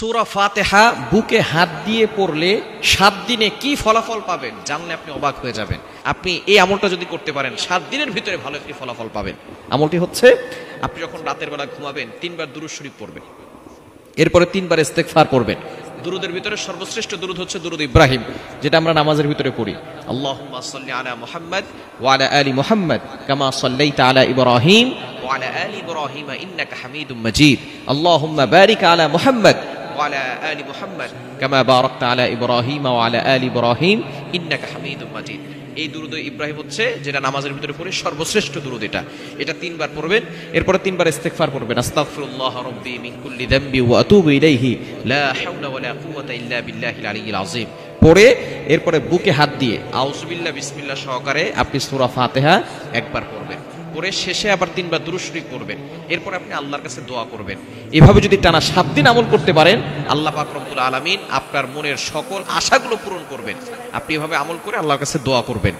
সূরা ফাতিহা বুকে হাত দিয়ে পড়লে 7 দিনে কি ফলাফল পাবেন জানলে আপনি অবাক হয়ে যাবেন। আপনি এই আমলটা যদি করতে পারেন 7 দিনের ভিতরে ভালো একটি ফলাফল পাবেন। আমলটি হচ্ছে, আপনি যখন রাতের বেলা ঘুমাবেন 3 বার দুরূদ শরীফ পড়বেন, এরপরে 3 বার ইস্তেগফার পড়বেন। দুরুদের ভিতরে সর্বশ্রেষ্ঠ দুরুদ হচ্ছে দুরুদ ইব্রাহিম, যেটা আমরা নামাজের ভিতরে পড়ি। আল্লাহুম্মা সাল্লি আলা মুহাম্মাদ ওয়া আলা আলি মুহাম্মাদ কামা সাল্লাইতা আলা ইব্রাহিম ওয়া আলা আলি ইব্রাহিম ইন্নাকা হামিদুম মাজিদ। আল্লাহুম্মা বারিক আলা মুহাম্মাদ ওয়া আলা আলি মুহাম্মাদ কামা বারাকতা আলা ইব্রাহিম ওয়া আলা আলি ইব্রাহিম ইন্নাকা হামিদুম মাজিদ। এই দুরুদ ইব্রাহিম হচ্ছে যেটা নামাজের ভিতরে পড়ে সর্বশ্রেষ্ঠ দুরুদ। এটা 3 বার পড়বেন, এরপরে 3 বার ইস্তেগফার পড়বেন। আস্তাগফিরুল্লাহ রাব্বি মিন কুল্লি যামবি ওয়া আতুবু ইলাইহি লা হাওলা ওয়ালা কুওয়াতা ইল্লা বিল্লাহিল আলিয়্যিল আযীম পড়ে এরপরে বুকে হাত দিয়ে আউযুবিল্লাহ বিসমিল্লাহ সহকারে আপনি সূরা ফাতিহা একবার পড়বেন, পড়ে শেষে আবার 3 বার দুরূদ শরীফ পড়বেন। এরপর আপনি আল্লাহর কাছে দোয়া করবেন। এভাবে যদি টানা 7 দিন আমল করতে পারেন, আল্লাহ পাক রব্বুল আলামিন আপনার মনের সকল আশাগুলো পূরণ করবেন। আপনি এভাবে আমল করে আল্লাহর কাছে দোয়া করবেন।